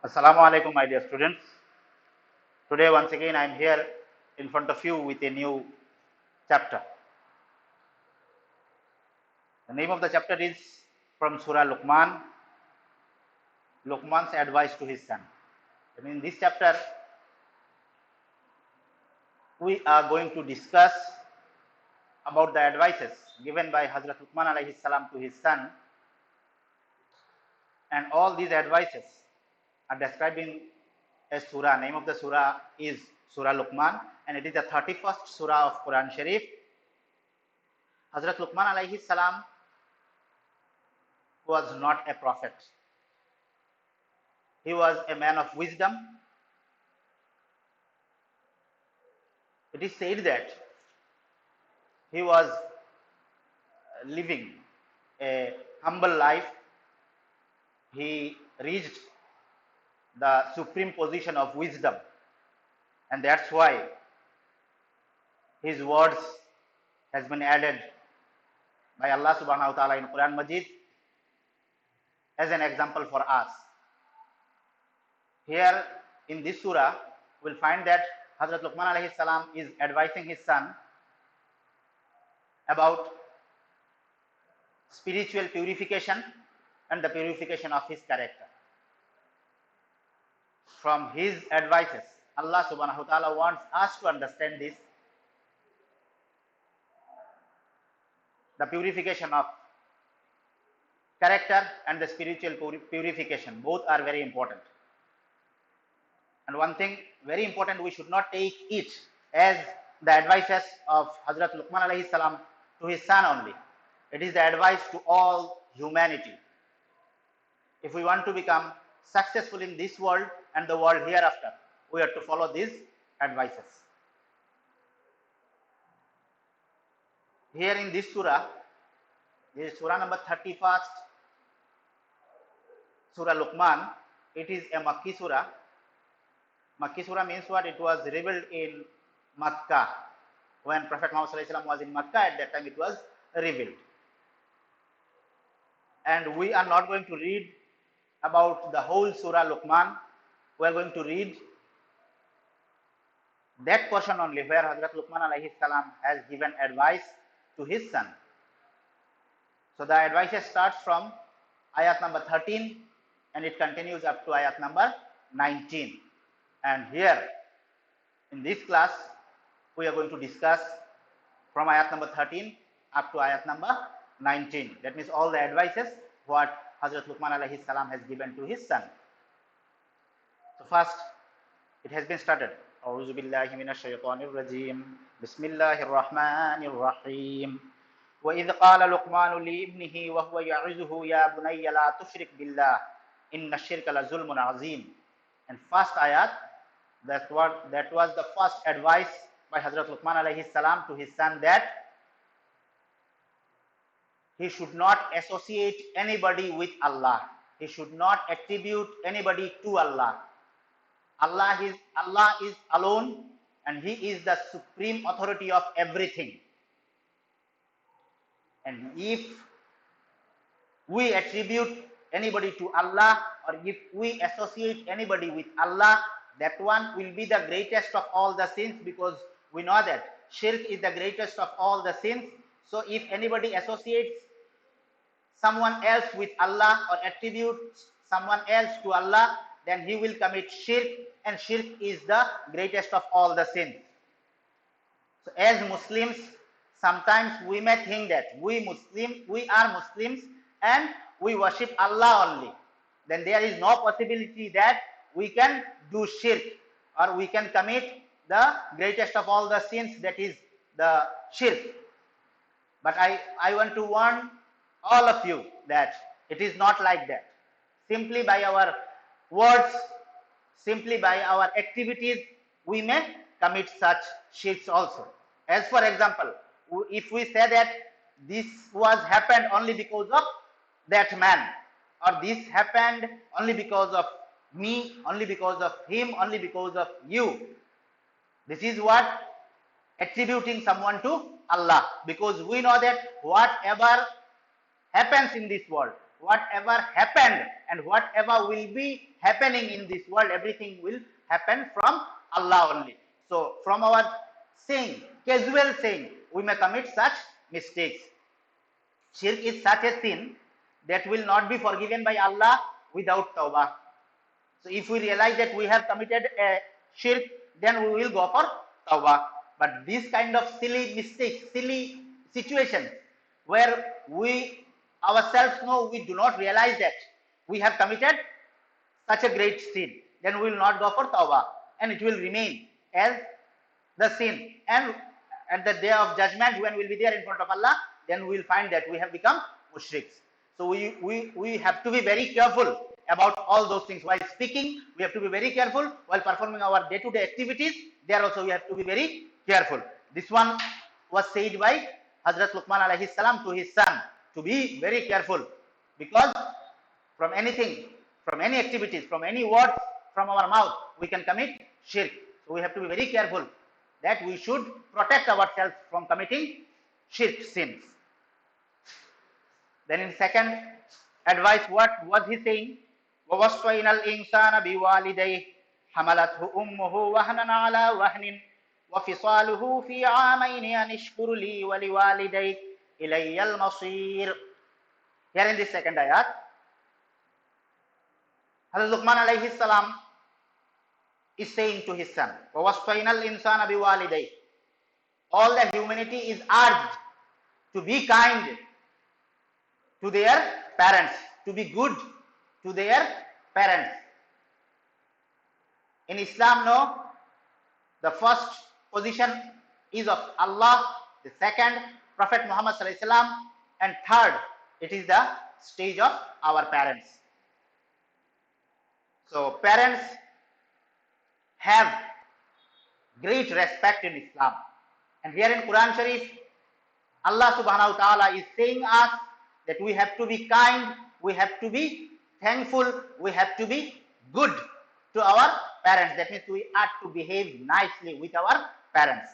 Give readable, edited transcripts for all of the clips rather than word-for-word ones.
Assalamu alaikum, my dear students. Today, once again, I am here in front of you with a new chapter. The name of the chapter is from Surah Luqman, Luqman's advice to his son. And in this chapter, we are going to discuss about the advices given by Hazrat Luqman alayhi salam to his son. And all these advices are described in a surah. Name of the surah is Surah Luqman, and it is the 31st surah of Quran Sharif. Hazrat Luqman alayhi salam was not a prophet. He was a man of wisdom. It is said that he was living a humble life. He reached the supreme position of wisdom, and that's why his words has been added by Allah subhanahu wa ta'ala in Quran Majid as an example for us. Here in this surah, we'll find that Hazrat Luqman alayhi salam is advising his son about spiritual purification and the purification of his character. From his advices, Allah subhanahu wa ta'ala wants us to understand this. The purification of character and the spiritual purification, both are very important. And one thing very important, we should not take it as the advices of Hazrat Luqman alayhi salam to his son only. It is the advice to all humanity. If we want to become successful in this world and the world hereafter, we have to follow these advices. Here in this surah number 31st, Surah Luqman. It is a Makki surah. Makki surah means what? It was revealed in Makkah. When Prophet Muhammad ﷺ was in Makkah, at that time it was revealed. And we are not going to read about the whole Surah Luqman. We are going to read that portion only where Hazrat Luqman alayhi salam has given advice to his son. So the advice starts from ayat number 13 and it continues up to ayat number 19. And here in this class, we are going to discuss from ayat number 13 up to ayat number 19. That means all the advices what Hazrat Luqman alayhi salam has given to his son. So first, it has been started. أعوذ بالله من الشيطان الرجيم بسم الله الرحمن الرحيم وإذ قال لقمان لابنه وهو يعظه يا بني لا تشرك بالله إن الشرك لظلم عظيم. And first ayat, that was the first advice by Hazrat Luqman alayhi salam to his son, that he should not associate anybody with Allah. He should not attribute anybody to Allah. Allah is alone, and He is the supreme authority of everything. And if we attribute anybody to Allah, or if we associate anybody with Allah, that one will be the greatest of all the sins, because we know that shirk is the greatest of all the sins. So if anybody associates someone else with Allah or attributes someone else to Allah, then he will commit shirk, and shirk is the greatest of all the sins. So as Muslims, sometimes we may think that we are Muslims and we worship Allah only. Then there is no possibility that we can do shirk or we can commit the greatest of all the sins, that is the shirk. But I want to warn all of you that it is not like that. Simply by our words, simply by our activities, we may commit such shirks also. As for example, if we say that this was happened only because of that man, or this happened only because of me, only because of him, only because of you, this is what attributing someone to Allah, because we know that whatever happens in this world, whatever happened and whatever will be happening in this world, everything will happen from Allah only. So from our saying, casual saying, we may commit such mistakes. Shirk is such a sin that will not be forgiven by Allah without tawbah. So if we realize that we have committed a shirk, then we will go for tawbah. But this kind of silly mistakes, silly situations where we ourselves know we do not realize that we have committed such a great sin, then we will not go for tawbah and it will remain as the sin. And at the day of judgment, when we will be there in front of Allah, then we will find that we have become mushriks. So we have to be very careful about all those things. While speaking, we have to be very careful. While performing our day-to-day activities, there also we have to be very careful. This one was said by Hazrat Luqman alayhi salam to his son, to be very careful, because from anything, from any activities, from any words from our mouth, we can commit shirk. So we have to be very careful that we should protect ourselves from committing shirk sins. Then in second advice, what was he saying? وَوَصَّيْنَا الْإِنسَانَ بِوَالِدَيْهِ حَمَلَتْهُ أُمُّهُ وَهْنًا عَلَى وَهْنٍ وَفِصَالُهُ فِي عَامَيْنِ أَنِ اشْكُرْ لِي وَلِوَالِدَيْكَ إِلَيَّ الْمَصِيرُ. Here in this second ayat, Hazrat Luqman alayhi salam is saying to his son, وَوَصَّيْنَا الْإِنسَانَ بِوَالِدَيْهِ. All the humanity is urged to be kind to their parents, to be good to their parents. In Islam, no, the first position is of Allah, the second Prophet Muhammad sallallahu alaihi wasallam, and third it is the stage of our parents. So parents have great respect in Islam, and here in Quran Sharif, Allah subhanahu wa ta'ala is saying us that we have to be kind, we have to be thankful, we have to be good to our parents. That means we are to behave nicely with our parents.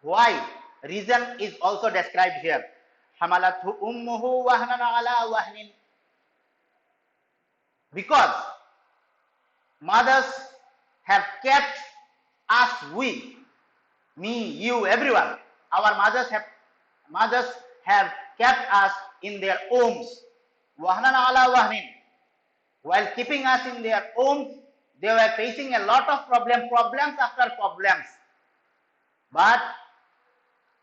Why? Reason is also described here. حَمَلَتْهُ أُمُّهُ وَهْنًا عَلَى وَهْنٍ. Because mothers have kept us, we, me, you, everyone. Our mothers have kept us in their homes. وَهْنًا عَلَى وَهْنٍ. While keeping us in their homes, they were facing a lot of problems after problems. But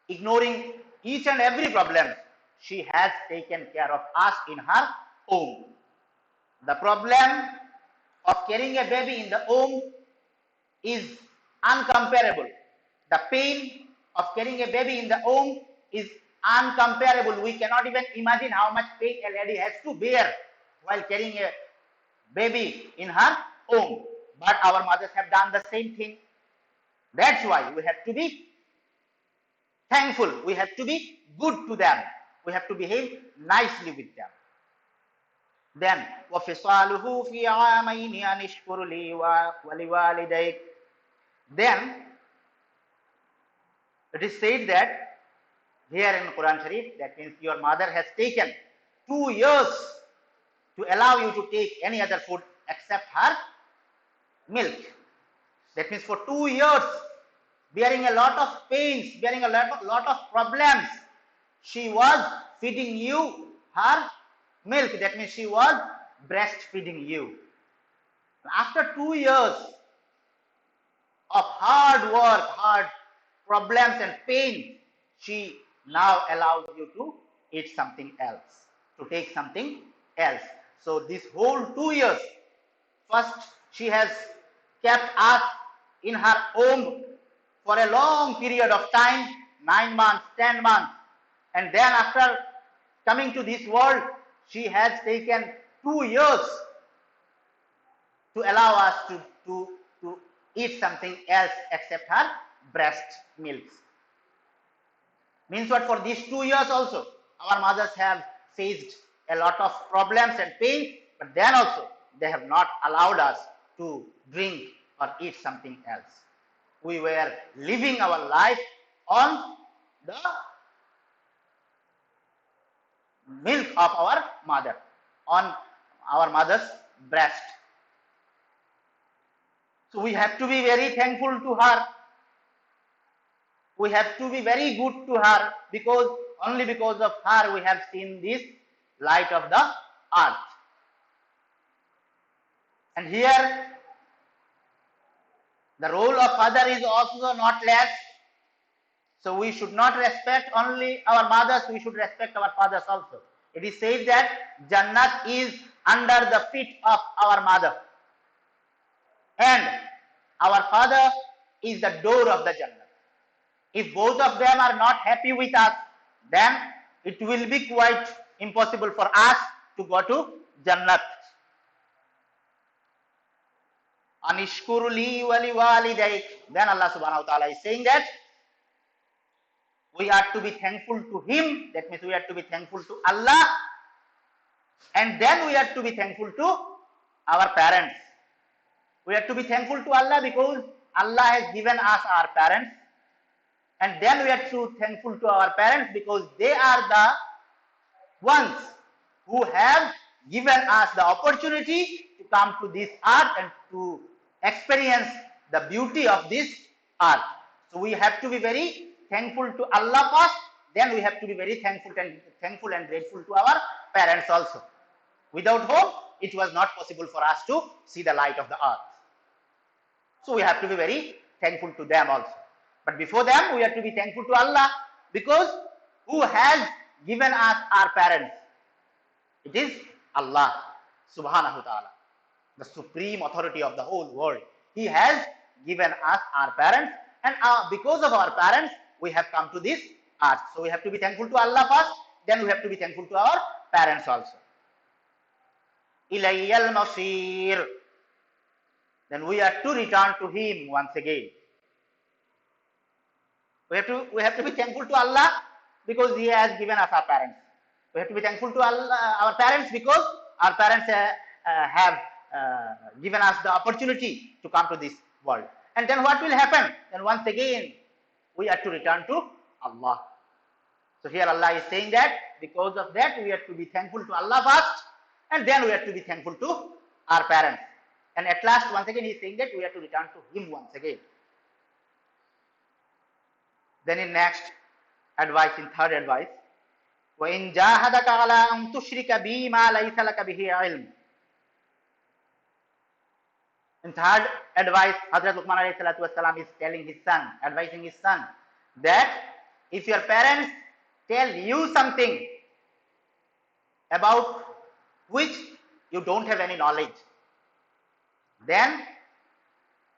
ignoring each and every problem, she has taken care of us in her home. The problem of carrying a baby in the home is uncomparable. The pain of carrying a baby in the home is uncomparable. We cannot even imagine how much pain a lady has to bear while carrying a baby in her home. But our mothers have done the same thing. That's why we have to be thankful. We have to be good to them. We have to behave nicely with them. Then, وَفِصَالُهُ فِي عَامَيْنِ أَنِ اشْكُرْ لِي وَلِوَالِدَيْكَ. Then, it is said that here in Quran Sharif, that means your mother has taken 2 years to allow you to take any other food except her milk. That means for 2 years, bearing a lot of pains, bearing a lot of problems, she was feeding you her milk. That means she was breastfeeding you. After 2 years of hard work, hard problems and pain, she now allows you to eat something else, to take something else. So this whole 2 years, first she has kept us in her home for a long period of time, 9 months, 10 months. And then after coming to this world, she has taken 2 years to allow us to eat something else except her breast milks. Means what? For these 2 years also, our mothers have faced a lot of problems and pain, but then also they have not allowed us to drink or eat something else. We were living our life on the milk of our mother. on our mother's breast. So we have to be very thankful to her. We have to be very good to her, because only because of her we have seen this light of the earth. And here the role of father is also not less. So we should not respect only our mothers, we should respect our fathers also. It is said that Jannat is under the feet of our mother, and our father is the door of the Jannah. If both of them are not happy with us, then it will be quite impossible for us to go to Jannat. Anishkurli wali walidayk. Then Allah subhanahu wa ta'ala is saying that we are to be thankful to him. That means we are to be thankful to Allah, and then we are to be thankful to our parents. We are to be thankful to Allah because Allah has given us our parents, and then we are to be thankful to our parents because they are the ones who have given us the opportunity to come to this earth and to experience the beauty of this earth. So we have to be very thankful to Allah first, then we have to be very thankful and grateful to our parents also. Without whom it was not possible for us to see the light of the earth. So we have to be very thankful to them also. But before them, we have to be thankful to Allah, because who has given us our parents? It is Allah subhanahu wa ta'ala, the supreme authority of the whole world. He has given us our parents, and because of our parents, we have come to this earth. So we have to be thankful to Allah first, then we have to be thankful to our parents also. Ilayyal masir. Then we are to return to him once again. We have to be thankful to Allah because he has given us our parents. We have to be thankful to Allah, our parents, because our parents have given us the opportunity to come to this world. And then what will happen? Then once again we are to return to Allah. So here Allah is saying that because of that we have to be thankful to Allah first, and then we have to be thankful to our parents. And at last, once again, he is saying that we have to return to him once again. Then in next advice, in third advice, وَإِنْ جَاهَدَكَ عَلَىٰ أَنْ تُشْرِكَ بِي مَا لَيْسَ لَكَ بِهِ عِلْمٍ. In third advice, Hazrat Luqman alayhi salatu wasalam is telling his son, advising his son, that if your parents tell you something about which you don't have any knowledge, then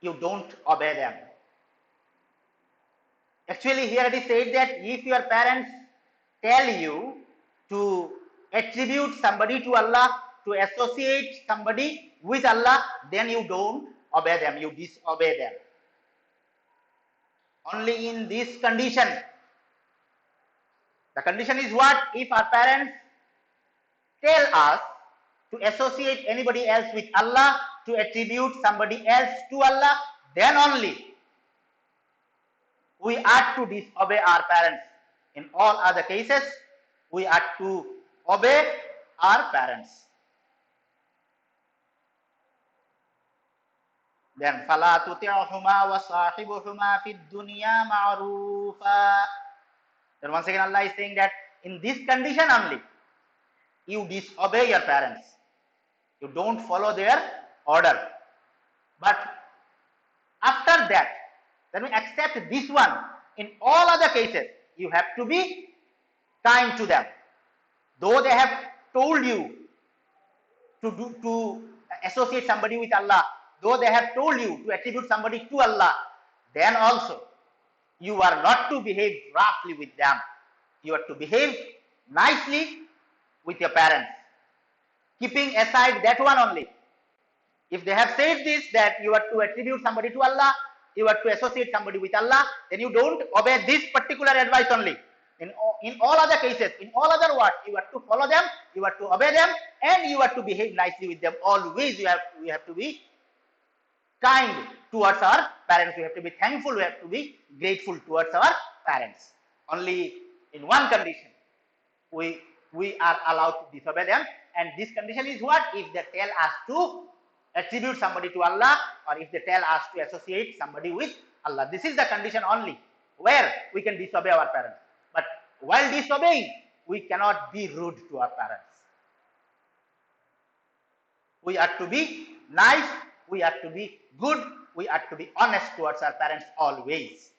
you don't obey them. Actually, here it is said that if your parents tell you to attribute somebody to Allah, to associate somebody with Allah, then you don't obey them, you disobey them. Only in this condition. The condition is what? If our parents tell us to associate anybody else with Allah, to attribute somebody else to Allah, then only we are to disobey our parents. In all other cases, we are to obey our parents. Then فَلَا تُطِعْهُمَا وَصَاحِبُهُمَا فِي الدُّنْيَا مَعْرُوفًا. Then once again Allah is saying that in this condition only, you disobey your parents. You don't follow their order. But after that, then we accept this one. In all other cases, you have to be kind to them. Though they have told you to associate somebody with Allah, though they have told you to attribute somebody to Allah, then also you are not to behave roughly with them. You are to behave nicely with your parents, keeping aside that one only. If they have said this, that you are to attribute somebody to Allah, you are to associate somebody with Allah, then you don't obey this particular advice only. In all other cases, in all other words, you are to follow them, you are to obey them, and you are to behave nicely with them. Always we have to be kind towards our parents. We have to be thankful, we have to be grateful towards our parents. Only in one condition, we are allowed to disobey them, And this condition is what? If they tell us to attribute somebody to Allah, or if they tell us to associate somebody with Allah. This is the condition only where we can disobey our parents. But while disobeying, we cannot be rude to our parents. We are to be nice, we are to be good, we are to be honest towards our parents always.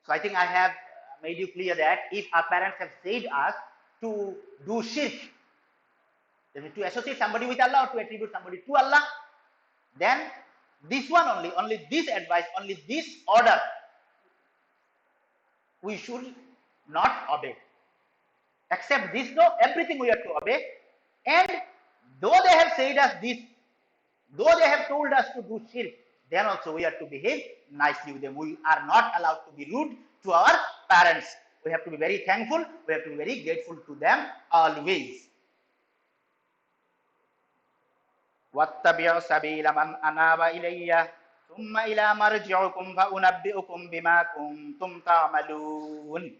So I think I have made you clear that if our parents have said us to do shirk, to associate somebody with Allah or to attribute somebody to Allah, then this one only this advice, only this order, we should not obey. Except this though, everything we have to obey. And though they have said us this, though they have told us to do shirk, then also we have to behave nicely with them. We are not allowed to be rude to our parents. We have to be very thankful, we have to be very grateful to them always. وَاتَّبِعُوا سَبِيلَ مَنْ أَنَابَ إِلَيَّ ثُمَّ إِلَى مَرْجِعُكُمْ فَأُنَبِّئُكُمْ بِمَا كُنْتُمْ تَعْمَلُونَ.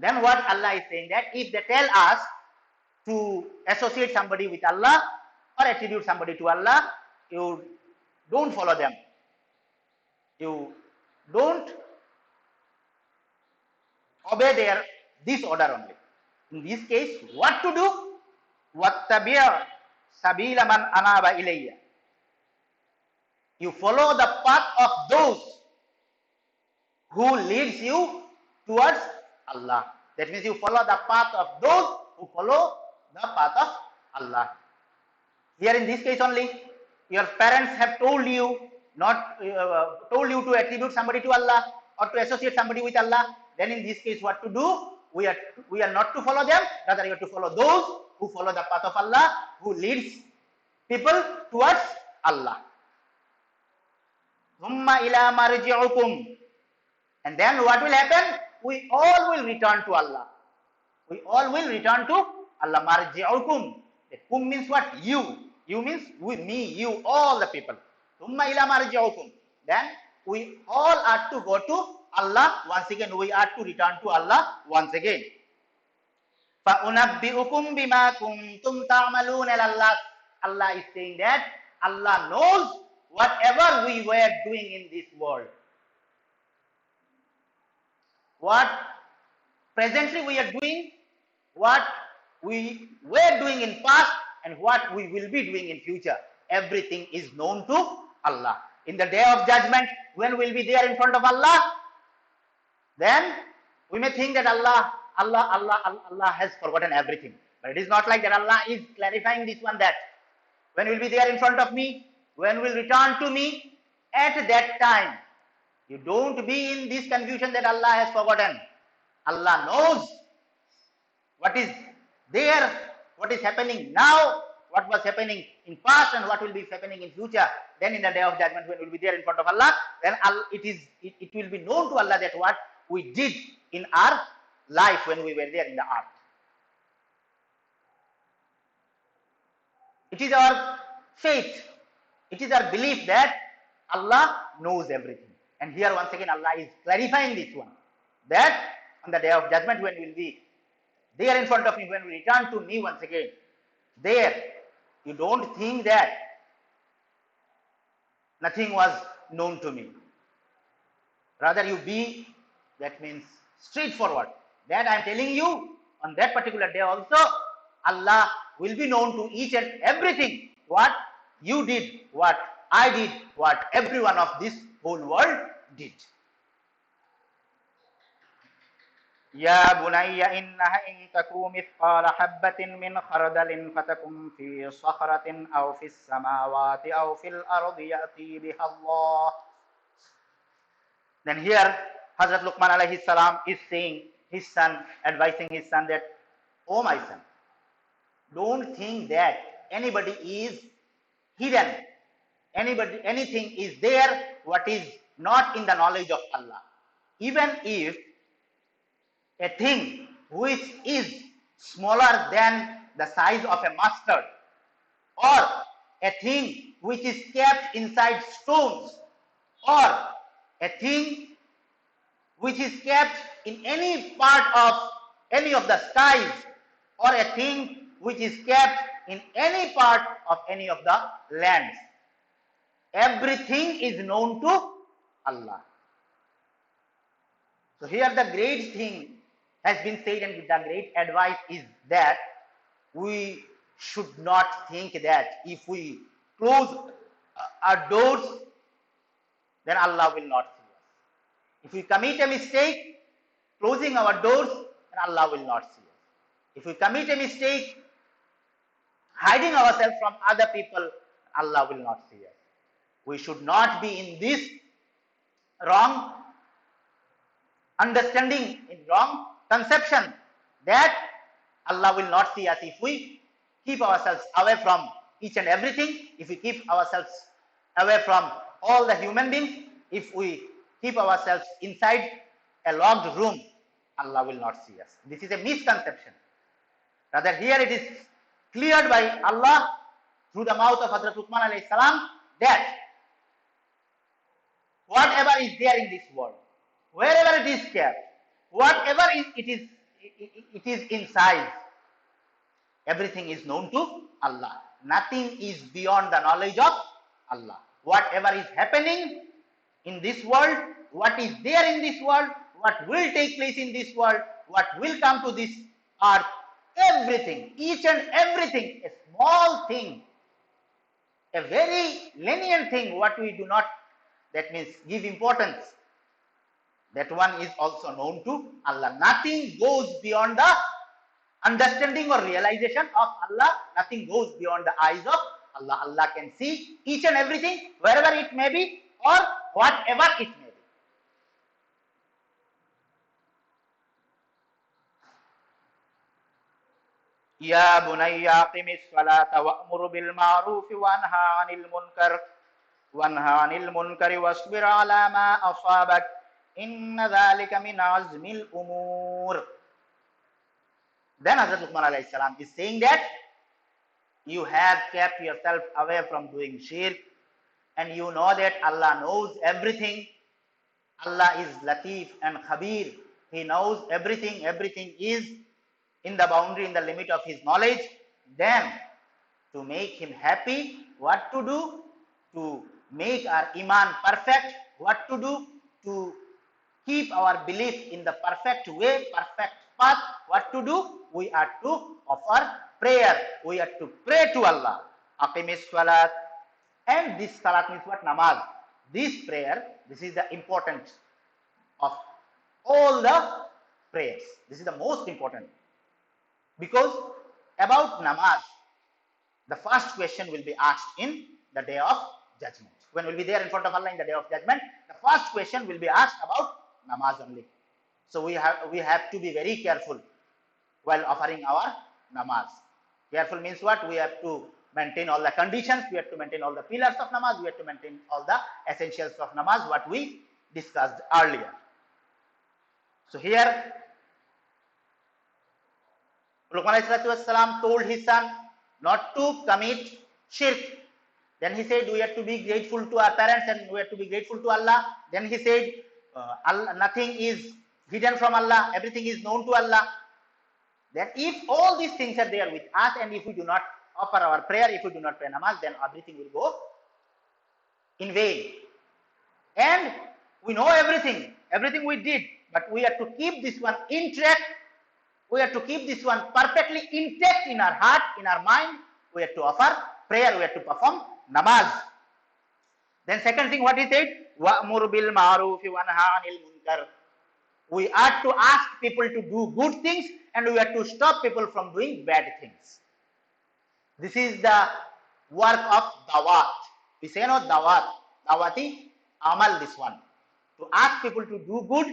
Then what Allah is saying, that if they tell us to associate somebody with Allah or attribute somebody to Allah, you don't follow them. You don't obey this order only. In this case, what to do? وَاتَّبِعْ سَبِيلَ مَنْ أَنَابَ إِلَيَّ. You follow the path of those who leads you towards Allah. That means you follow the path of those who follow the path of Allah. Here in this case only, your parents have told you to attribute somebody to Allah or to associate somebody with Allah. Then in this case, what to do? We are not to follow them. Rather, you have to follow those who follow the path of Allah, who leads people towards Allah. ثُمَّ إِلَى مَرْجِعُكُمْ. And then what will happen? We all will return to Allah. We all will return to Allah. Marji'ukum. Kum means what? You. You means we, me, you, all the people. Thumma ila marji'ukum. Then we all are to go to Allah once again. We are to return to Allah once again. فَأُنَبِّئُكُمْ بِمَا كُنْتُمْ تَعْمَلُونَ. Allah is saying that Allah knows whatever we were doing in this world. What presently we are doing, what we were doing in past, and what we will be doing in future. Everything is known to Allah. In the day of judgment, when we'll be there in front of Allah, then we may think that Allah has forgotten everything. But it is not like that. Allah is clarifying this one, that when we'll be there in front of me, when we'll return to me, at that time, you don't be in this confusion that Allah has forgotten. Allah knows what is there, what is happening now, what was happening in past, and what will be happening in future. Then in the day of judgment, when we will be there in front of Allah, then it will be known to Allah that what we did in our life when we were there in the earth. It is our faith, it is our belief that Allah knows everything. And here once again Allah is clarifying this one, that on the day of judgment, when we will be there in front of me, when we return to me once again, there you don't think that nothing was known to me. Rather you be, that means straightforward, that I am telling you, on that particular day also, Allah will be known to each and everything, what you did, what I did, what everyone of this whole world did. يا بني إنها إن تكن مثقال حبة من خردل فتكن في صخرة أو في السماوات أو في الأرض يأتي بها الله. Then here Hazrat Luqman alayhi salam is saying his son, advising his son that, oh my son, don't think that anybody is hidden, anything is there what is not in the knowledge of Allah. Even if a thing which is smaller than the size of a mustard, or a thing which is kept inside stones, or a thing which is kept in any part of any of the skies, or a thing which is kept in any part of any of the lands. Everything is known to Allah. So here the great thing has been said, and the great advice is that we should not think that if we close our doors, then Allah will not see us. If we commit a mistake, closing our doors, then Allah will not see us. If we commit a mistake, hiding ourselves from other people, Allah will not see us. We should not be in this wrong understanding, in wrong conception that Allah will not see us if we keep ourselves away from each and everything, if we keep ourselves away from all the human beings, if we keep ourselves inside a locked room, Allah will not see us. This is a misconception. Rather, here it is cleared by Allah through the mouth of Hazrat Luqman alayhi salam that whatever is there in this world, wherever it is kept, whatever it is in size, everything is known to Allah. Nothing is beyond the knowledge of Allah. Whatever is happening in this world, what is there in this world, what will take place in this world, what will come to this earth, everything, each and everything, a small thing, a very lenient thing, what we do not, that means give importance, that one is also known to Allah. Nothing goes beyond the understanding or realization of Allah. Nothing goes beyond the eyes of Allah. Allah can see each and everything, wherever it may be or whatever it may be. Ya bunayya aqimis salata wa'mur bil ma'ruf wanha 'anil munkari wasbir 'ala ma asabak inna dhalika min azmil umur. Then Hazrat Luqman alayhi salam is saying that you have kept yourself away from doing shirk, and you know that Allah knows everything. Allah is Latif and Khabir. He knows everything. Everything is in the boundary, in the limit of His knowledge. Then, to make Him happy, what to do? To make our iman perfect, what to do? To keep our belief in the perfect way, perfect path, what to do? We are to offer prayer. We are to pray to Allah. Aqimis salat. And this salat means what? Namaz. This prayer, this is the importance of all the prayers. This is the most important. Because about namaz, the first question will be asked in the day of judgment. When we'll be there in front of Allah in the day of judgment, the first question will be asked about namaz only. So we have to be very careful while offering our namaz. Careful means what? We have to maintain all the conditions, we have to maintain all the pillars of namaz, we have to maintain all the essentials of namaz, what we discussed earlier. So here, Luqman ﷺ told his son not to commit shirk. Then he said we have to be grateful to our parents and we have to be grateful to Allah. Then he said nothing is hidden from Allah, everything is known to Allah. Then if all these things are there with us, and if we do not offer our prayer, if we do not pray namaz, then everything will go in vain. And we know everything we did, but we have to keep this one intact. We have to keep this one perfectly intact in our heart, in our mind. We have to offer prayer, we have to perform namaz. Then second thing what he said, wa'mur bil ma'ruf wanha 'anil munkar. We are to ask people to do good things, and we have to stop people from doing bad things. This is the work of dawat. We say no, dawati amal, this one. To ask people to do good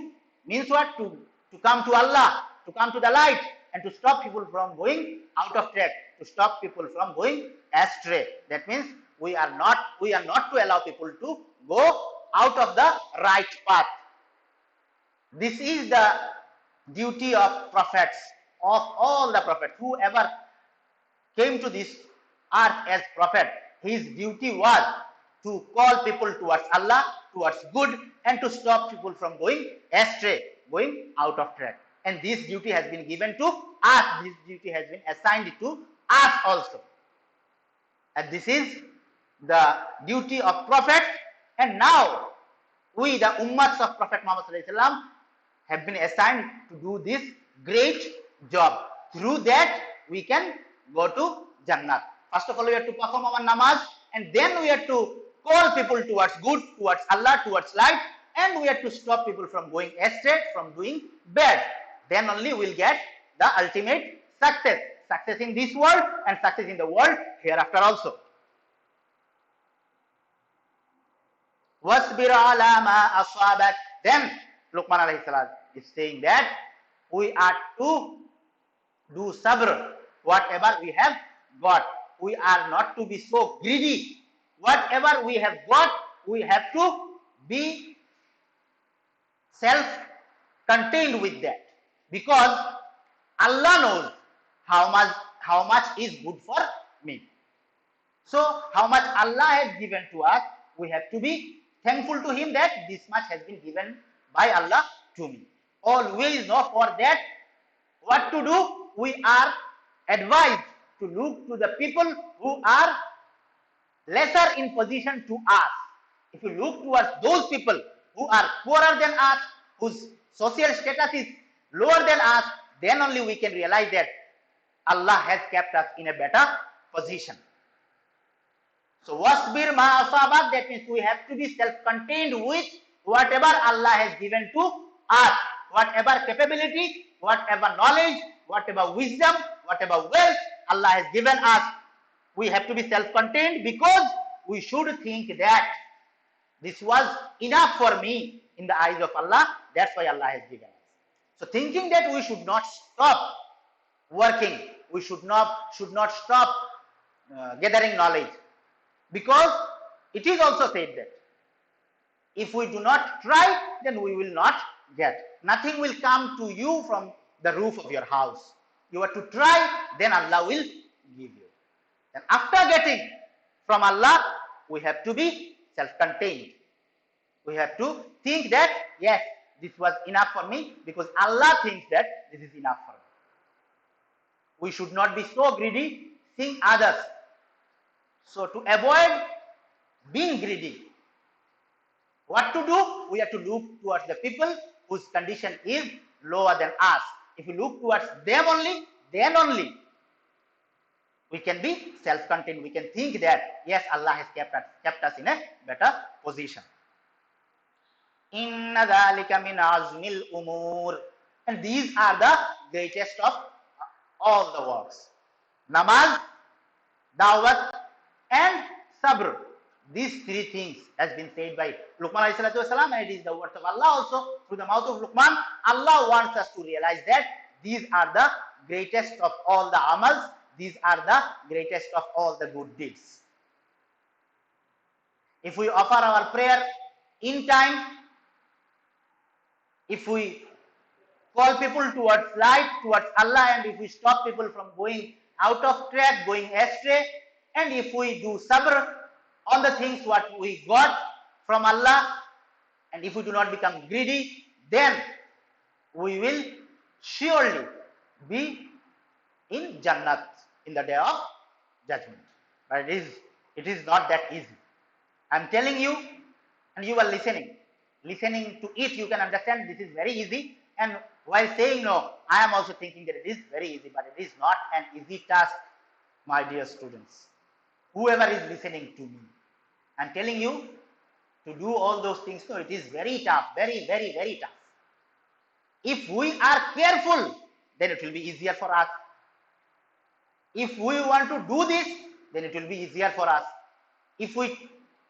means what? To come to Allah, to come to the light, and to stop people from going out of track, to stop people from going astray. That means we are not to allow people to go out of the right path. This is the duty of prophets, of all the prophets. Whoever came to this earth as prophet, his duty was to call people towards Allah, towards good, and to stop people from going astray, going out of track. And this duty has been given to us. This duty has been assigned to us also. And this is the duty of Prophet. And now we, the ummats of Prophet Muhammad ﷺ, have been assigned to do this great job. Through that, we can go to Jannat. First of all, we have to perform our namaz, and then we have to call people towards good, towards Allah, towards light, and we have to stop people from going astray, from doing bad. Then only we'll get the ultimate success. Success in this world and success in the world hereafter also. Wasbir ala ma asabat. Then Luqman alayhi salam is saying that we are to do sabr, whatever we have got. We are not to be so greedy. Whatever we have got, we have to be self-contained with that. Because Allah knows how much is good for me. So how much Allah has given to us, we have to be thankful to Him that this much has been given by Allah to me. Always know for that what to do. We are advised to look to the people who are lesser in position to us. If you look towards those people who are poorer than us, whose social status is lower than us, then only we can realize that Allah has kept us in a better position. So wasbir ma asabat, that means we have to be self-contained with whatever Allah has given to us, whatever capability, whatever knowledge, whatever wisdom, whatever wealth Allah has given us. We have to be self-contained because we should think that this was enough for me in the eyes of Allah. That's why Allah has given us. So thinking that we should not stop working, we should not stop gathering knowledge, because it is also said that if we do not try, then we will not get. Nothing will come to you from the roof of your house. You have to try, then Allah will give you. And after getting from Allah, we have to be self-contained. We have to think that, yes, this was enough for me, because Allah thinks that this is enough for me. We should not be so greedy, seeing others. So to avoid being greedy, what to do? We have to look towards the people whose condition is lower than us. If we look towards them only, then only we can be self-contained. We can think that, yes, Allah has kept us in a better position. Inna dhalika min azmil umur. And these are the greatest of all the works. Namaz, dawat, and sabr. These three things has been said by Luqman alayhi salatu wasalam, and it is the words of Allah also through the mouth of Luqman. Allah wants us to realize that these are the greatest of all the amals. These are the greatest of all the good deeds. If we offer our prayer in time, if we call people towards light, towards Allah, and if we stop people from going out of track, going astray, and if we do sabr on the things what we got from Allah, and if we do not become greedy, then we will surely be in Jannat in the day of judgment. But it is not that easy. I am telling you, and you are listening. Listening to it, you can understand this is very easy. And while saying no, I am also thinking that it is very easy, but it is not an easy task, my dear students. Whoever is listening to me, I am telling you to do all those things. No, it is very tough, very, very, very tough. If we are careful, then it will be easier for us. If we want to do this, then it will be easier for us. If we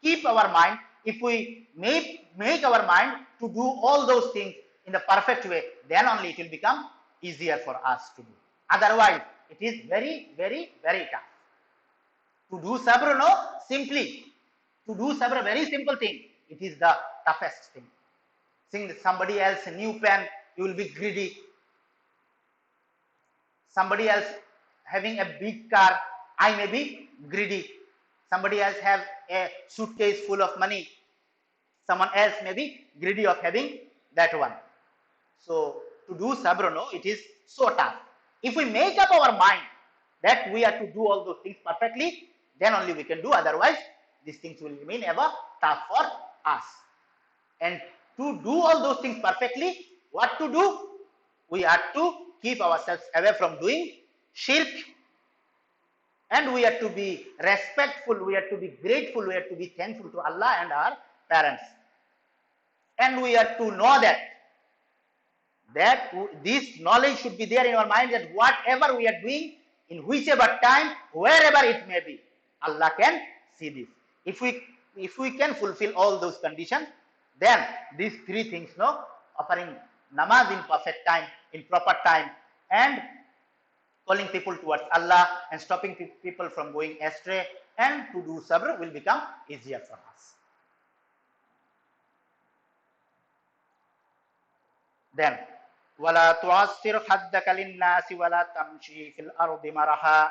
keep our mind, if we make our mind to do all those things in the perfect way, then only it will become easier for us to do. Otherwise, it is very, very, very tough. To do sabr, no, simply. To do sabr, very simple thing. It is the toughest thing. Seeing somebody else a new pen, you will be greedy. Somebody else having a big car, I may be greedy. Somebody else have a suitcase full of money. Someone else may be greedy of having that one. So to do sabr, no, it is so tough. If we make up our mind that we are to do all those things perfectly, then only we can do. Otherwise, these things will remain ever tough for us. And to do all those things perfectly, what to do? We are to keep ourselves away from doing shirk, and we have to be respectful, we have to be grateful, we have to be thankful to Allah and our parents. And we have to know that this knowledge should be there in our mind, that whatever we are doing, in whichever time, wherever it may be, Allah can see this. If we can fulfill all those conditions, then these three things, no, offering namaz in perfect time, in proper time, and calling people towards Allah and stopping people from going astray, and to do sabr will become easier for us. Then, wala tu'assir haddaka lin-nasi wala tamshi fil ardi maraha.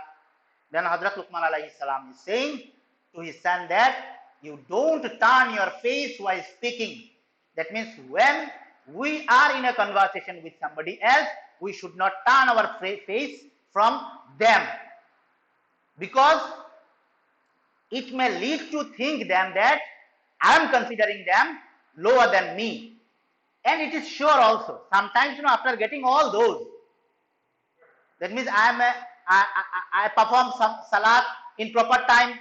Then Hazrat Luqman alayhi salam is saying to his son that you don't turn your face while speaking. That means when we are in a conversation with somebody else, we should not turn our face from them, because it may lead to think them that I am considering them lower than me. And it is sure also, sometimes, after getting all those, that means I perform some salat in proper time,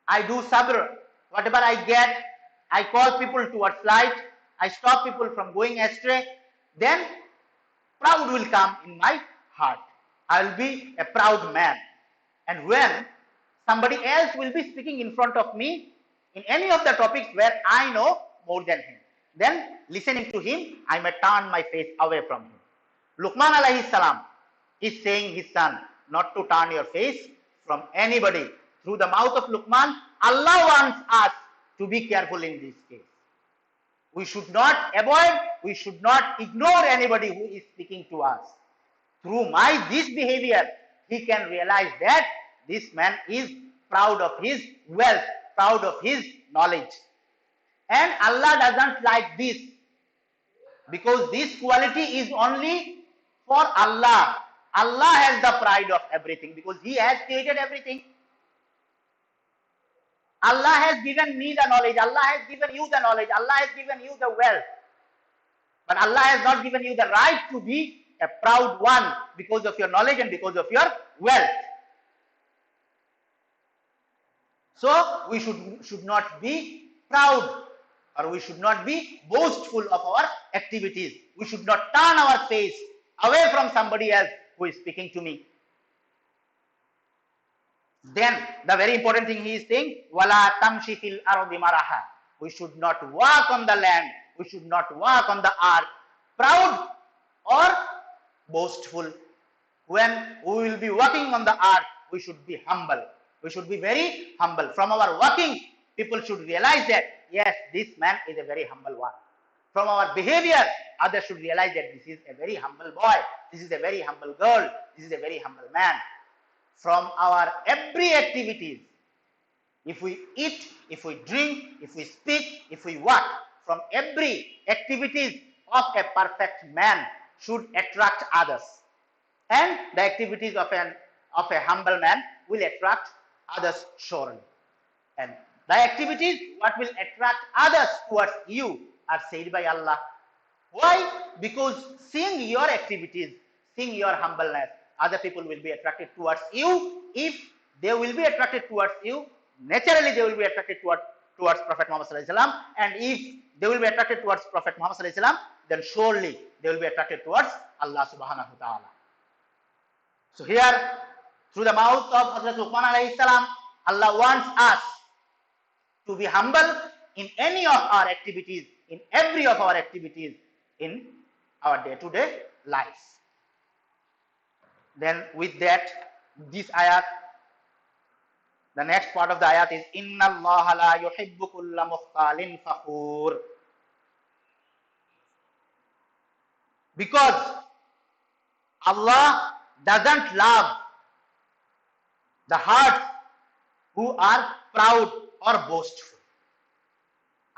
I do sabr, whatever I get, I call people towards light, I stop people from going astray, then proud will come in my heart. I will be a proud man. And when somebody else will be speaking in front of me in any of the topics where I know more than him, then listening to him, I may turn my face away from him. Luqman alayhi salam is saying his son not to turn your face from anybody. Through the mouth of Luqman, Allah wants us to be careful in this case. We should not avoid, we should not ignore anybody who is speaking to us. Through this behavior, he can realize that this man is proud of his wealth, proud of his knowledge. And Allah doesn't like this, because this quality is only for Allah. Allah has the pride of everything, because He has created everything. Allah has given me the knowledge, Allah has given you the knowledge, Allah has given you the wealth. But Allah has not given you the right to be a proud one because of your knowledge and because of your wealth. So we should not be proud, or we should not be boastful of our activities. We should not turn our face away from somebody else who is speaking to me. Then the very important thing he is saying, wala tamshi fil ardi maraha. We should not walk on the land, we should not walk on the earth proud or boastful. When we will be walking on the earth, we should be humble. We should be very humble. From our walking, people should realize that, yes, this man is a very humble one. From our behavior, others should realize that this is a very humble boy, this is a very humble girl, this is a very humble man. From our every activities, if we eat, if we drink, if we speak, if we walk, from every activities of a perfect man should attract others. And the activities of a humble man will attract others surely. And the activities what will attract others towards you are said by Allah. Why? Because seeing your activities, seeing your humbleness, other people will be attracted towards you. If they will be attracted towards you, naturally they will be attracted towards Prophet Muhammad sallallahu alaihi wasallam. And if they will be attracted towards Prophet Muhammad sallallahu alaihi wasallam, then surely they will be attracted towards Allah subhanahu wa ta'ala. So here, through the mouth of Hazrat Luqman alayhi salam, Allah wants us to be humble in any of our activities, in every of our activities in our day-to-day lives. Then with that, this ayat, the next part of the ayat is Inna Allah la yuhibbu kulla mukhtalin fakhur. Because Allah doesn't love the hearts who are proud or boastful.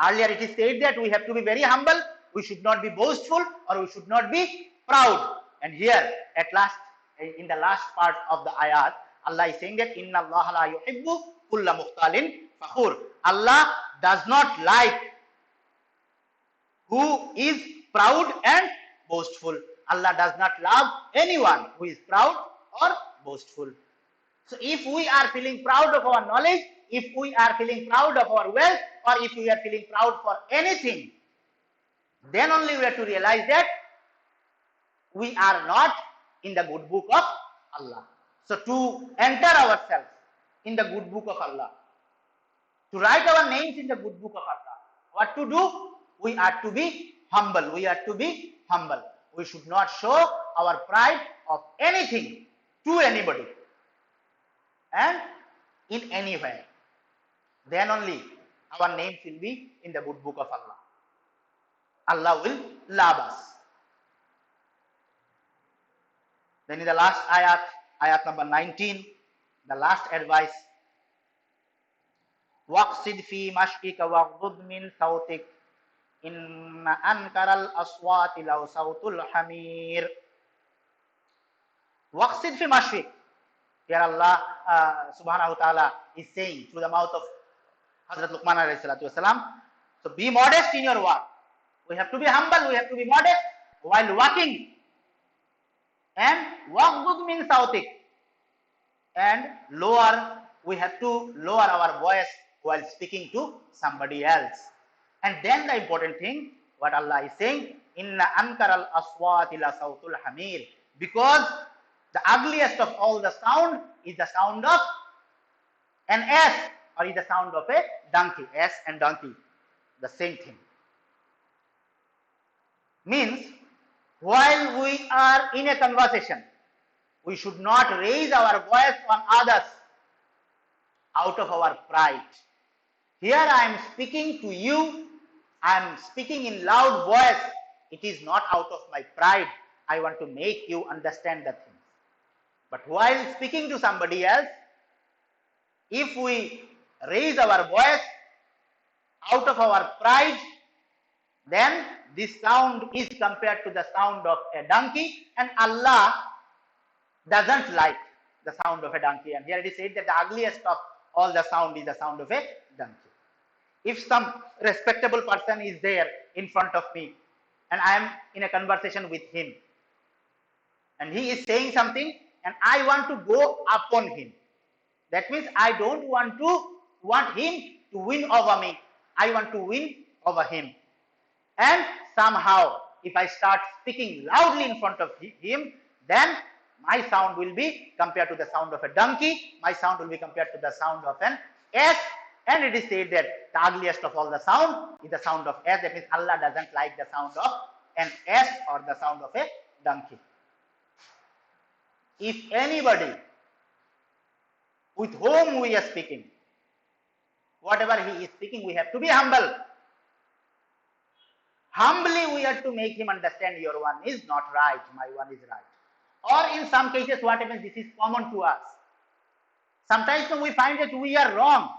Earlier it is said that we have to be very humble we should not be boastful, or we should not be proud. And here, at last, in the last part of the ayat, Allah is saying that Inna Allah la yuhibbu kulla mukhtalin fakhur. Allah does not like who is proud and boastful. Allah does not love anyone who is proud or boastful. So if we are feeling proud of our knowledge, if we are feeling proud of our wealth, or if we are feeling proud for anything, then only we have to realize that we are not in the good book of Allah. So to enter ourselves in the good book of Allah, to write our names in the good book of Allah, what to do? We are to be humble. We are to be humble. We should not show our pride of anything to anybody and in any way. Then only our names will be in the good book of Allah. Allah will love us. Then in the last ayat, ayat number 19, the last advice. Waqsid fi mashkika waghdud min sautik inna ankaral aswati law sautul hamir. Waqsid fi mashkik. Here Allah subhanahu wa ta'ala is saying through the mouth of Hazrat Luqman alayhi salatu wasalam. So be modest in your walk. We have to be humble, we have to be modest while walking. And waghdud min sautik. And we have to lower our voice while speaking to somebody else. And then the important thing, what Allah is saying, Inna ankaral aswati la sautul hamir. Because the ugliest of all the sound is the sound of an ass, or is the sound of a donkey. Ass and donkey, the same thing. Means, while we are in a conversation, we should not raise our voice on others out of our pride. Here I am speaking to you, I am speaking in loud voice. It is not out of my pride. I want to make you understand the things. But while speaking to somebody else, if we raise our voice out of our pride, then this sound is compared to the sound of a donkey, and Allah doesn't like the sound of a donkey. And here it is said that the ugliest of all the sound is the sound of a donkey. If some respectable person is there in front of me and I am in a conversation with him and he is saying something and I want to go upon him, that means I don't want him to win over me. I want to win over him. And somehow if I start speaking loudly in front of him, then my sound will be compared to the sound of a donkey. My sound will be compared to the sound of an ass. And it is said that the ugliest of all the sound is the sound of ass. That means Allah doesn't like the sound of an ass or the sound of a donkey. If anybody with whom we are speaking, whatever he is speaking, we have to be humble. Humbly we have to make him understand your one is not right, my one is right. Or in some cases, what happens, this is common to us. Sometimes we find that we are wrong.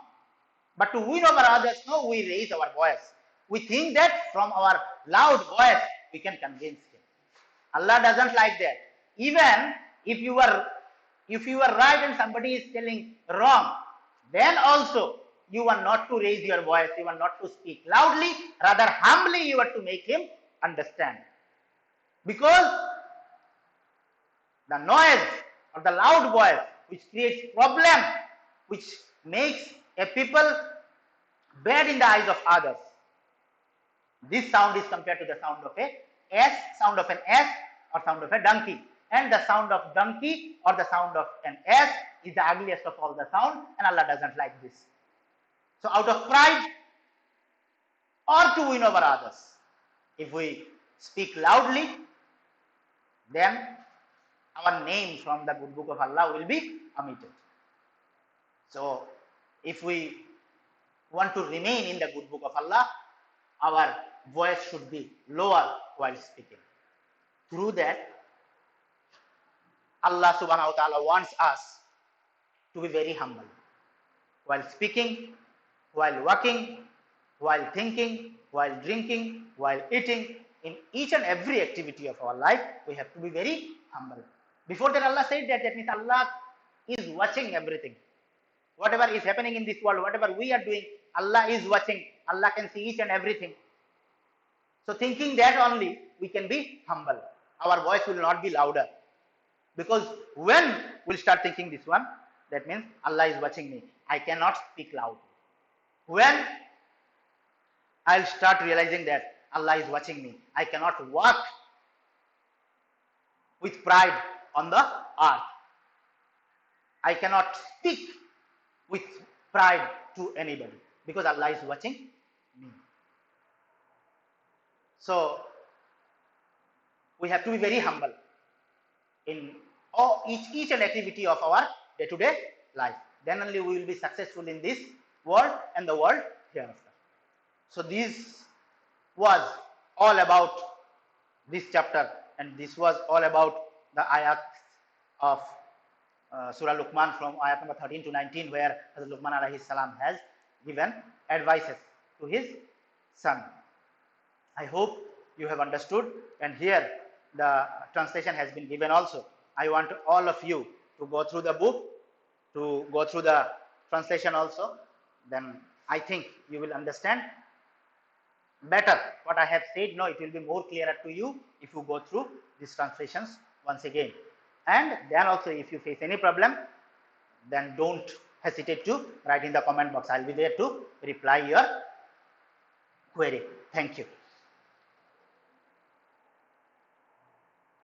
But to win over others, no, we raise our voice. We think that from our loud voice, we can convince him. Allah doesn't like that. Even if you are right and somebody is telling wrong, then also you are not to raise your voice, you are not to speak loudly, rather humbly you are to make him understand. Because the noise or the loud voice which creates problem, which makes a people bad in the eyes of others. This sound is compared to the sound of an ass or sound of a donkey. And the sound of donkey or the sound of an ass is the ugliest of all the sound, and Allah doesn't like this. So out of pride or to win over others, if we speak loudly, then our name from the good book of Allah will be omitted. So if we want to remain in the good book of Allah, our voice should be lower while speaking. Through that, Allah subhanahu wa ta'ala wants us to be very humble while speaking, while walking, while thinking, while drinking, while eating, in each and every activity of our life, we have to be very humble. Before that, Allah said that means Allah is watching everything. Whatever is happening in this world, whatever we are doing, Allah is watching. Allah can see each and everything. So thinking that only, we can be humble. Our voice will not be louder. Because when we'll start thinking this one, that means Allah is watching me. I cannot speak loud. When I'll start realizing that Allah is watching me, I cannot walk with pride on the earth. I cannot speak with pride to anybody because Allah is watching me. So we have to be very humble in each and activity of our day-to-day life. Then only we will be successful in this world and the world hereafter. So this was all about this chapter, and this was all about the ayat of Surah Luqman from ayat number 13 to 19, where Hazrat Luqman alayhi salam has given advices to his son. I hope you have understood, and here the translation has been given also. I want all of you to go through the book, to go through the translation also. Then I think you will understand better what I have said. No, it will be more clearer to you if you go through these translations once again. And then also, if you face any problem, then don't hesitate to write in the comment box. I'll be there to reply your query. Thank you.